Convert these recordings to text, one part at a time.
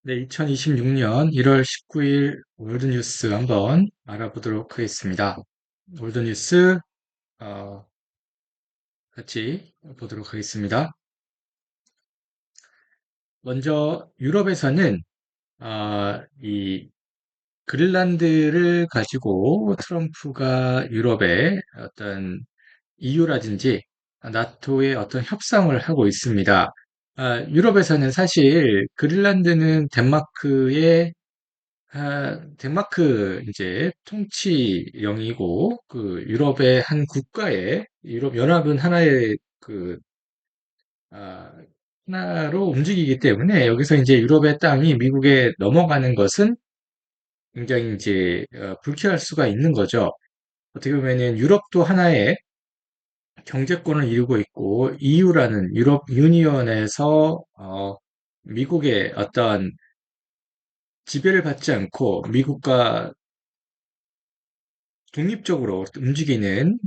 네, 2026년 1월 19일 월드뉴스 한번 알아보도록 하겠습니다. 월드뉴스 어, 같이 보도록 하겠습니다. 먼저 유럽에서는 이 그린란드를 가지고 트럼프가 유럽의 어떤 EU라든지 나토의 어떤 협상을 하고 있습니다. 유럽에서는 사실 그린란드는 덴마크 이제 통치령이고 그 유럽의 한 국가의 유럽 연합은 아, 하나로 움직이기 때문에 여기서 이제 유럽의 땅이 미국에 넘어가는 것은 굉장히 이제 불쾌할 수가 있는 거죠. 어떻게 보면은 유럽도 하나의 경제권을 이루고 있고 EU라는 유럽 유니언에서 미국의 어떤 지배를 받지 않고 미국과 독립적으로 움직이는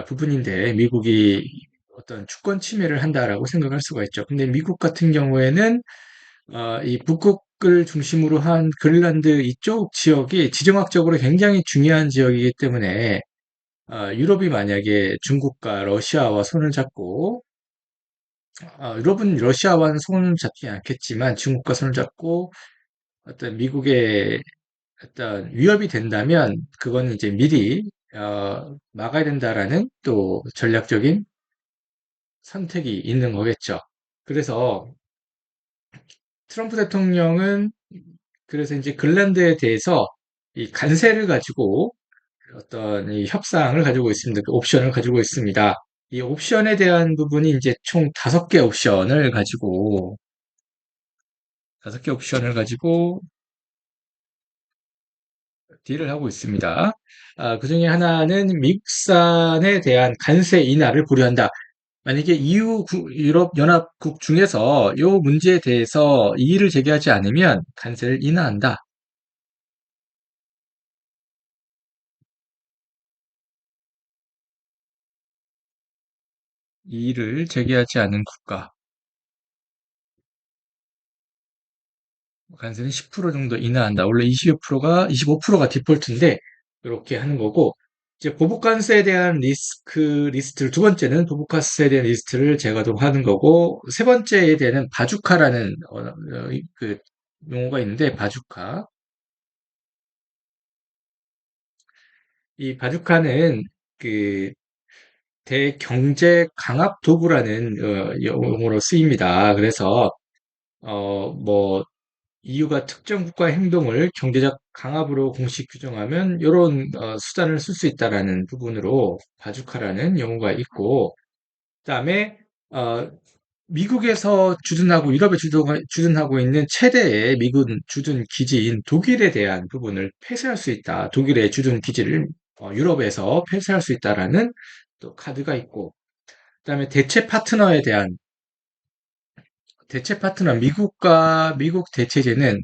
부분인데 미국이 어떤 주권 침해를 한다라고 생각할 수가 있죠. 근데 미국 같은 경우에는 이 북극을 중심으로 한 그린란드 이쪽 지역이 지정학적으로 굉장히 중요한 지역이기 때문에 유럽이 만약에 중국과 러시아와 손을 잡고 유럽은 러시아와는 손을 잡지 않겠지만 중국과 손을 잡고 어떤 미국의 일단 위협이 된다면 그거는 이제 미리 막아야 된다라는 또 전략적인 선택이 있는 거겠죠. 그래서 트럼프 대통령은 그래서 이제 그린란드에 대해서 이 관세를 가지고 어떤 이 협상을 가지고 있습니다. 그 옵션을 가지고 있습니다. 이 옵션에 대한 부분이 이제 총 다섯 개 옵션을 가지고 딜을 하고 있습니다. 그 중에 하나는 미국산에 대한 관세 인하를 고려한다. 만약에 EU 유럽연합국 중에서 이 문제에 대해서 이의를 제기하지 않으면 관세를 인하한다. 이의를 제기하지 않은 국가. 관세는 10% 정도 인하한다. 원래 25%가 디폴트인데 이렇게 하는 거고 이제 보복관세에 대한 리스트를 두 번째는 보복관세에 대한 리스트를 재가동하는 거고 세 번째에 대한 바주카라는 그 용어가 있는데 바주카 이 바주카는 그 대경제 강압 도구라는 용어로 쓰입니다. 그래서 뭐 EU가 특정 국가의 행동을 경제적 강압으로 공식 규정하면 이런 수단을 쓸 수 있다라는 부분으로 바주카라는 용어가 있고, 그다음에 어, 미국에서 주둔하고 유럽에 주둔하고 있는 최대의 미군 주둔 기지인 독일에 대한 부분을 폐쇄할 수 있다. 독일의 주둔 기지를 유럽에서 폐쇄할 수 있다라는 또 카드가 있고, 그다음에 대체 파트너 미국과 미국 대체제는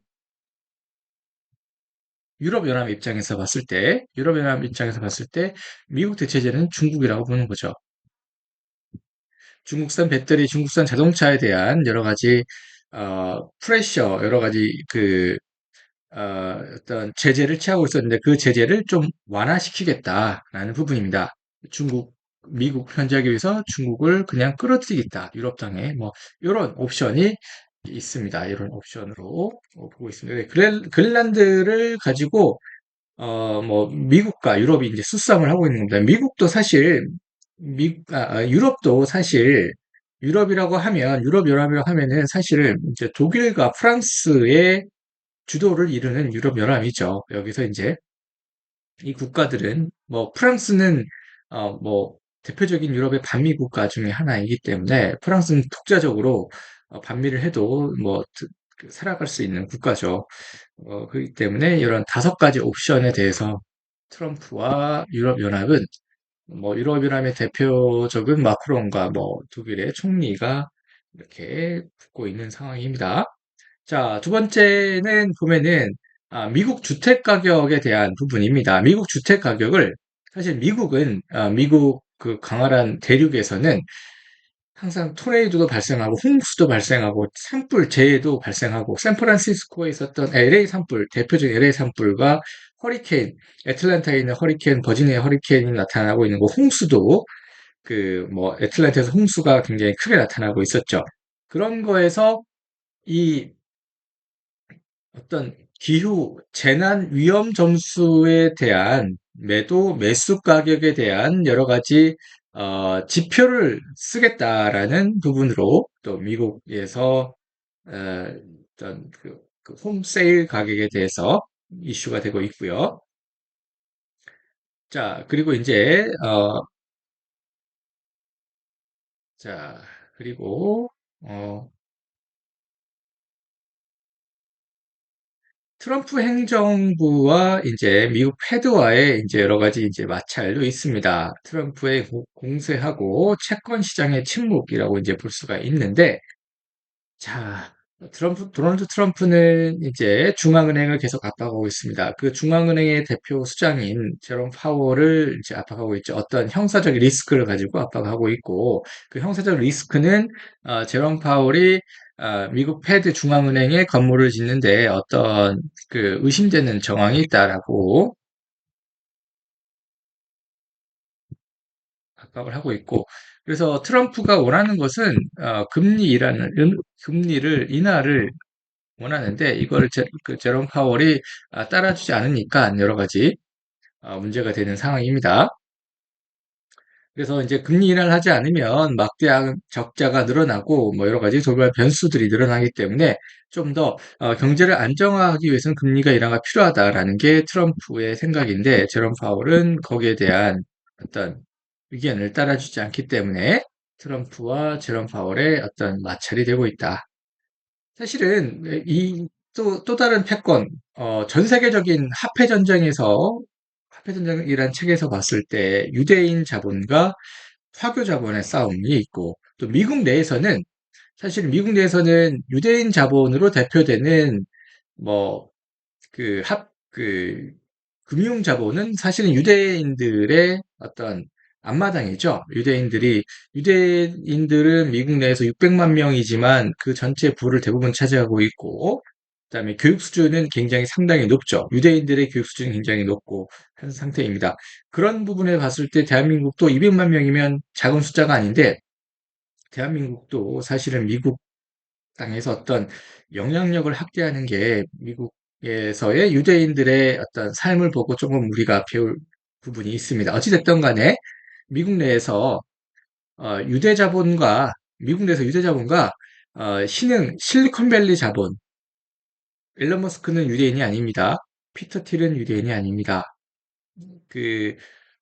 유럽연합 입장에서 봤을 때 미국 대체제는 중국이라고 보는 거죠. 중국산 배터리, 중국산 자동차에 대한 여러 가지 여러 가지 어떤 제재를 취하고 있었는데 그 제재를 좀 완화시키겠다라는 부분입니다. 중국, 미국 편지하기 위해서 중국을 그냥 끌어들이겠다. 유럽 땅에 뭐 이런 옵션이 있습니다. 이런 옵션으로 보고 있습니다. 그린란드를 가지고 뭐, 미국과 유럽이 이제 수싸움을 하고 있는 겁니다. 유럽도 사실, 유럽연합이라고 하면은 사실 이제 독일과 프랑스의 주도를 이루는 유럽연합이죠. 여기서 이제 이 국가들은, 뭐, 프랑스는, 뭐, 대표적인 유럽의 반미 국가 중에 하나이기 때문에 프랑스는 독자적으로 반미를 해도 뭐, 살아갈 수 있는 국가죠. 그렇기 때문에 이런 다섯 가지 옵션에 대해서 트럼프와 유럽연합은 뭐 유럽연합의 대표적인 마크롱과 뭐 독일의 총리가 이렇게 붙고 있는 상황입니다. 자, 두 번째는 보면은 미국 주택 가격에 대한 부분입니다. 미국 주택 가격을 사실 미국 그 광활한 대륙에서는 항상 토네이도도 발생하고 홍수도 발생하고 산불 재해도 발생하고 샌프란시스코에 있었던 LA 산불 대표적인 LA 산불과 허리케인 애틀랜타에 있는 허리케인 버지니아 허리케인이 나타나고 있는 거 홍수도 그 뭐 애틀랜타에서 홍수가 굉장히 크게 나타나고 있었죠. 그런 거에서 이 어떤 기후 재난 위험 점수에 대한 매수 가격에 대한 여러 가지 지표를 쓰겠다라는 부분으로 또 미국에서 어떤 그 홈세일 가격에 대해서 이슈가 되고 있고요. 자, 그리고 이제 자, 그리고 어, 트럼프 행정부와 이제 미국 패드와의 이제 여러 가지 이제 마찰도 있습니다. 트럼프의 공세하고 채권 시장의 침묵이라고 이제 볼 수가 있는데, 자, 도널드 트럼프는 이제 중앙은행을 계속 압박하고 있습니다. 그 중앙은행의 대표 수장인 제롬 파월을 이제 압박하고 있죠. 어떤 형사적 리스크를 가지고 압박하고 있고, 그 형사적 리스크는 제롬 파월이 미국 패드 중앙은행에 건물을 짓는데 어떤 그 의심되는 정황이 있다라고 압박을 하고 있고, 그래서 트럼프가 원하는 것은 금리를 인하를 원하는데 이거를 그 제롬 파월이 따라주지 않으니까 여러 가지 문제가 되는 상황입니다. 그래서 이제 금리 인하를 하지 않으면 막대한 적자가 늘어나고 뭐 여러 가지 돌발 변수들이 늘어나기 때문에 좀 더 경제를 안정화하기 위해서는 금리가 인하가 필요하다라는 게 트럼프의 생각인데 제롬 파월은 거기에 대한 어떤 의견을 따라주지 않기 때문에 트럼프와 제롬 파월의 어떤 마찰이 되고 있다. 사실은 또 다른 패권, 전 세계적인 화폐 전쟁이란 책에서 봤을 때 유대인 자본과 화교 자본의 싸움이 있고 또 미국 내에서는 유대인 자본으로 대표되는 뭐 그 금융 자본은 사실은 유대인들의 어떤 앞마당이죠. 유대인들은 미국 내에서 600만 명이지만 그 전체 부를 대부분 차지하고 있고, 그다음에 교육 수준은 굉장히 상당히 높죠. 유대인들의 교육 수준이 굉장히 높고 한 상태입니다. 그런 부분에 봤을 때 대한민국도 200만 명이면 작은 숫자가 아닌데, 대한민국도 사실은 미국 땅에서 어떤 영향력을 확대하는 게 미국에서의 유대인들의 어떤 삶을 보고 조금 우리가 배울 부분이 있습니다. 어찌됐든 간에 미국 내에서 미국 내에서 유대 자본과 실리콘밸리 자본, 일론 머스크는 유대인이 아닙니다. 피터 틸은 유대인이 아닙니다. 그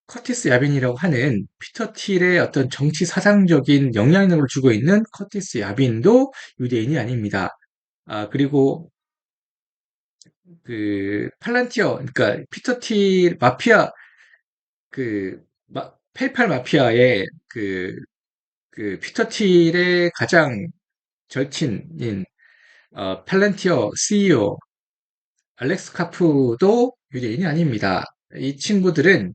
커티스 야빈이라고 하는 피터 틸의 어떤 정치 사상적인 영향력을 주고 있는 커티스 야빈도 유대인이 아닙니다. 그리고 그 팔란티어, 그러니까 피터 틸 마피아, 페이팔 마피아의 그 피터 틸의 가장 절친인 팔란티어 CEO 알렉스 카프도 유대인이 아닙니다. 이 친구들은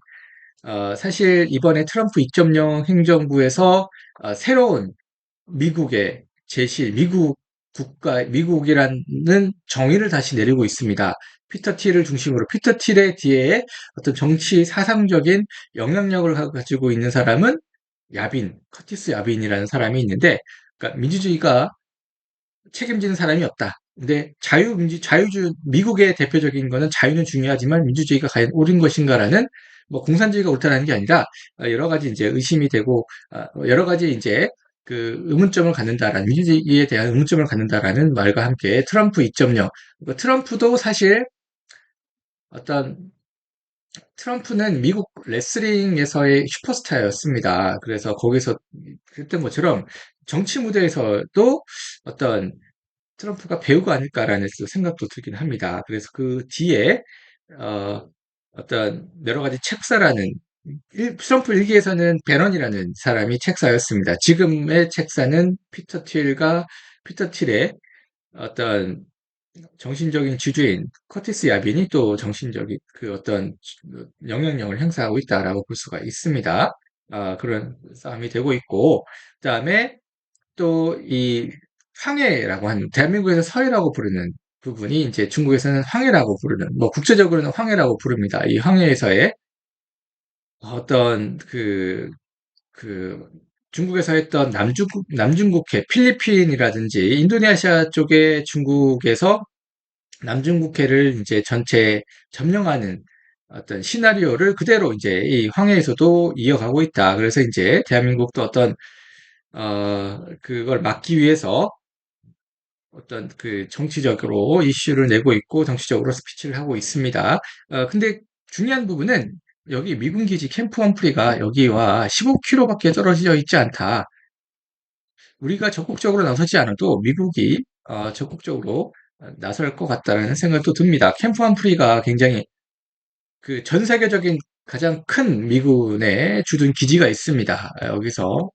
사실 이번에 트럼프 2.0 행정부에서 새로운 미국의 미국이라는 정의를 다시 내리고 있습니다. 피터 틸의 뒤에 어떤 정치 사상적인 영향력을 가지고 있는 사람은 커티스 야빈이라는 사람이 있는데, 그러니까 민주주의가 책임지는 사람이 없다. 근데 미국의 대표적인 거는 자유는 중요하지만 민주주의가 과연 옳은 것인가라는 뭐 공산주의가 옳다는 게 아니라 여러 가지 이제 의심이 되고 여러 가지 이제 그 의문점을 갖는다라는 민주주의에 대한 의문점을 갖는다라는 말과 함께 트럼프 2.0 트럼프도 사실 어떤 트럼프는 미국 레슬링에서의 슈퍼스타였습니다. 그래서 거기서 그랬던 것처럼 정치 무대에서도 어떤 트럼프가 배우가 아닐까라는 또 생각도 들긴 합니다. 그래서 그 뒤에 어, 어떤 여러 가지 책사라는 트럼프 일기에서는 배넌이라는 사람이 책사였습니다. 지금의 책사는 피터 틸의 어떤 정신적인 주주인 커티스 야빈이 또 정신적인 그 어떤 영향력을 행사하고 있다라고 볼 수가 있습니다. 그런 싸움이 되고 있고, 그다음에 또 이 황해라고 하는 대한민국에서 서해라고 부르는 부분이 이제 중국에서는 황해라고 부르는 뭐 국제적으로는 황해라고 부릅니다. 이 황해에서의 어떤 그 중국에서 했던 남중국해, 필리핀이라든지 인도네시아 쪽의 중국에서 남중국해를 이제 전체 점령하는 어떤 시나리오를 그대로 이제 이 황해에서도 이어가고 있다. 그래서 이제 대한민국도 어떤 그걸 막기 위해서 어떤 그 정치적으로 이슈를 내고 있고 정치적으로 스피치를 하고 있습니다. 근데 중요한 부분은 여기 미군 기지 캠프 험프리가 여기와 15km밖에 떨어져 있지 않다. 우리가 적극적으로 나서지 않아도 미국이 적극적으로 나설 것 같다는 생각도 듭니다. 캠프 험프리가 굉장히 그 전 세계적인 가장 큰 미군의 주둔 기지가 있습니다. 여기서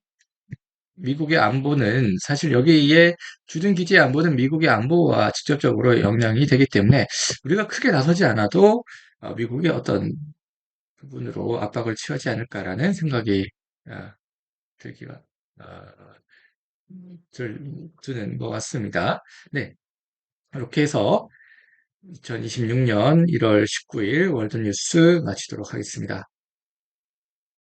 미국의 안보는 사실 여기에 주둔 기지의 안보는 미국의 안보와 직접적으로 영향이 되기 때문에 우리가 크게 나서지 않아도 미국의 어떤 부분으로 압박을 취하지 않을까라는 생각이 어, 들기가 어, 드는 것 같습니다. 네, 이렇게 해서 2026년 1월 19일 월드뉴스 마치도록 하겠습니다.